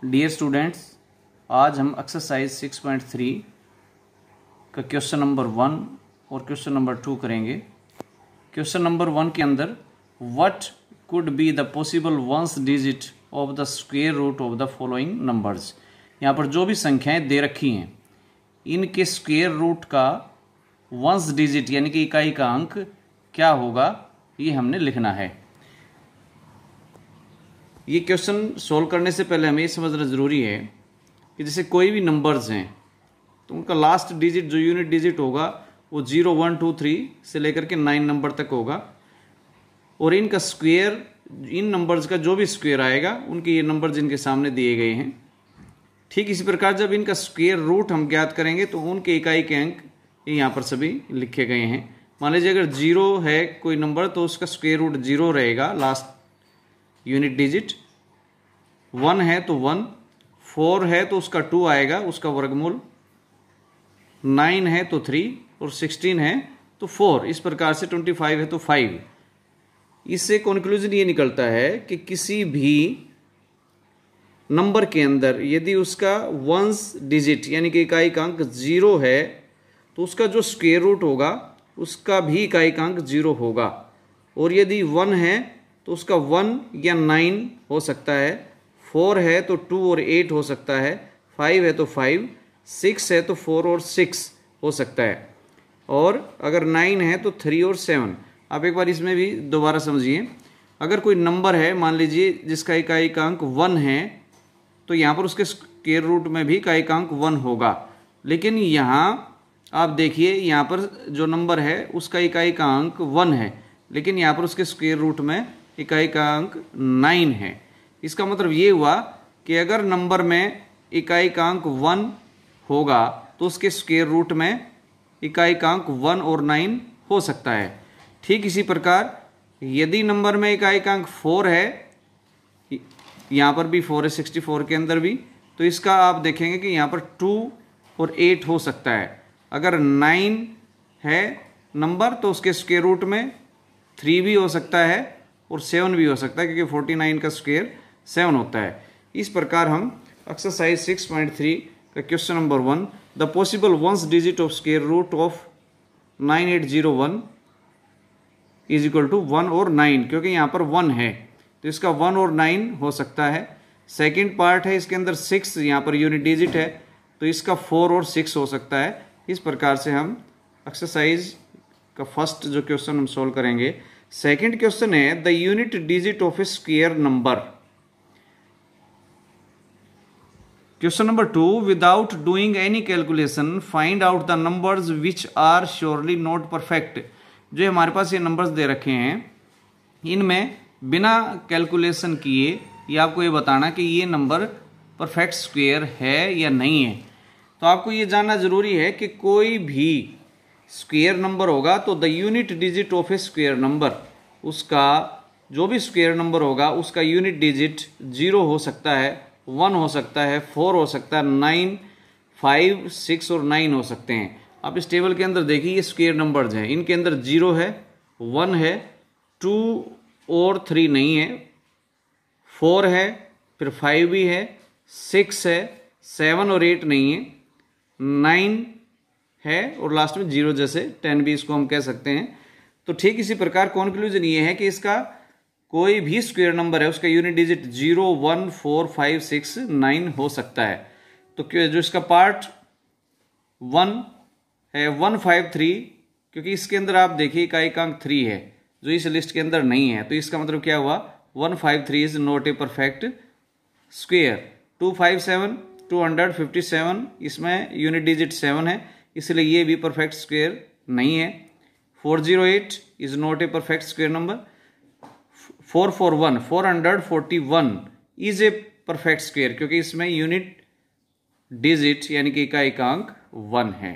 Dear students, आज हम exercise 6.3 का क्वेश्चन नंबर 1 और क्वेश्चन नंबर 2 करेंगे। क्वेश्चन नंबर 1 के अंदर what could be the possible ones digit of the square root of the following numbers. यहाँ पर जो भी संख्याएं दे रखी हैं इनके स्क्वायर रूट का वंस डिजिट यानी कि इकाई का अंक क्या होगा, ये हमने लिखना है। ये क्वेश्चन सोल्व करने से पहले हमें ये समझना ज़रूरी है कि जैसे कोई भी नंबर्स हैं तो उनका लास्ट डिजिट जो यूनिट डिजिट होगा वो 0, 1, 2, 3 से लेकर के 9 नंबर तक होगा, और इनका स्क्वायर, इन नंबर्स का जो भी स्क्वायर आएगा उनके ये नंबर जिनके सामने दिए गए हैं। ठीक इसी प्रकार जब इनका स्क्वायर रूट हम ज्ञात करेंगे तो उनके इकाई के अंक यहाँ पर सभी लिखे गए हैं। मान लीजिए अगर 0 है कोई नंबर तो उसका स्क्वायर रूट 0 रहेगा लास्ट यूनिट डिजिट। 1 है तो 1, 4 है तो उसका 2 आएगा, उसका वर्गमूल, 9 है तो 3 और 16 है तो 4। इस प्रकार से 25 है तो 5। इससे कंक्लूजन ये निकलता है कि किसी भी नंबर के अंदर यदि उसका वंस डिजिट यानी कि इकाई का अंक 0 है तो उसका जो स्क्वायर रूट होगा उसका भी इकाई का अंक 0 होगा, और यदि 1 है तो उसका 1 या 9 हो सकता है, 4 है तो 2 और 8 हो सकता है, 5 है तो 5, 6 है तो 4 और 6 हो सकता है, और अगर 9 है तो 3 और 7। आप एक बार इसमें भी दोबारा समझिए। अगर कोई नंबर है मान लीजिए जिसका इकाई का अंक 1 है तो यहाँ पर उसके स्क्वायर रूट में भी इकाई का अंक 1 होगा, लेकिन यहाँ आप देखिए यहाँ पर जो नंबर है उसका इकाई का अंक 1 है, लेकिन यहाँ पर उसके स्क्वायर रूट में इकाई का अंक 9 है। इसका मतलब ये हुआ कि अगर नंबर में इकाई का अंक 1 होगा तो उसके स्क्वायर रूट में इकाई का अंक 1 और 9 हो सकता है। ठीक इसी प्रकार यदि नंबर में इकाई का अंक 4 है, यहाँ पर भी 4 है 64 के अंदर भी, तो इसका आप देखेंगे कि यहाँ पर 2 और 8 हो सकता है। अगर 9 है नंबर तो उसके स्क्वायर रूट में 3 भी हो सकता है और 7 भी हो सकता है, क्योंकि 49 का स्क्वायर 7 होता है। इस प्रकार हम एक्सरसाइज 6.3 का question number 1 the possible ones digit of square root of 9801 is equal to 1 और 9, क्योंकि यहाँ पर 1 है तो इसका 1 और 9 हो सकता है। सेकेंड पार्ट है इसके अंदर 6, यहाँ पर यूनिट डिजिट है तो इसका 4 और 6 हो सकता है। इस प्रकार से हम एक्सरसाइज का फर्स्ट जो क्वेश्चन हम सोल्व करेंगे। सेकेंड क्वेश्चन है the unit digit of a square number. Question number 2 without doing any calculation find out the numbers which are surely not perfect. जो हमारे पास ये नंबर्स दे रखे हैं इनमें बिना कैलकुलेशन किए ये आपको ये बताना कि ये नंबर परफेक्ट स्क्वायर है या नहीं है। तो आपको ये जानना जरूरी है कि कोई भी स्क्वायर नंबर होगा तो the unit digit of a square number, उसका जो भी स्क्वायर नंबर होगा उसका यूनिट डिजिट 0 हो सकता है, 1 हो सकता है, 4 हो सकता है, 9, 5, 6 और 9 हो सकते हैं। आप इस टेबल के अंदर देखिए ये स्क्वायर नंबर्स हैं, इनके अंदर 0 है, 1 है, 2 और 3 नहीं है, 4 है, फिर 5 भी है, 6 है, 7 और 8 नहीं है, 9 है और लास्ट में 0 जैसे 10 भी इसको हम कह सकते हैं। तो ठीक इसी प्रकार कंक्लूजन ये है कि इसका कोई भी स्क्वायर नंबर है उसका यूनिट डिजिट 0, 1, 4, 5, 6, 9 हो सकता है। तो जो इसका पार्ट 1 है 1, 5, 3, क्योंकि इसके अंदर आप देखिए इकाई का अंक 3 है जो इस लिस्ट के अंदर नहीं है, तो इसका मतलब क्या हुआ 1, 5, 3 is not a perfect square. 2, 5, 7, 257, इसमें यूनिट डिजिट 7 है इसलिए ये भी परफेक्ट स्क्वायर नहीं है। 408 is not a perfect square number. 441 441 is a perfect square, क्योंकि इसमें यूनिट डिजिट यानी कि इकाई का अंक 1 है।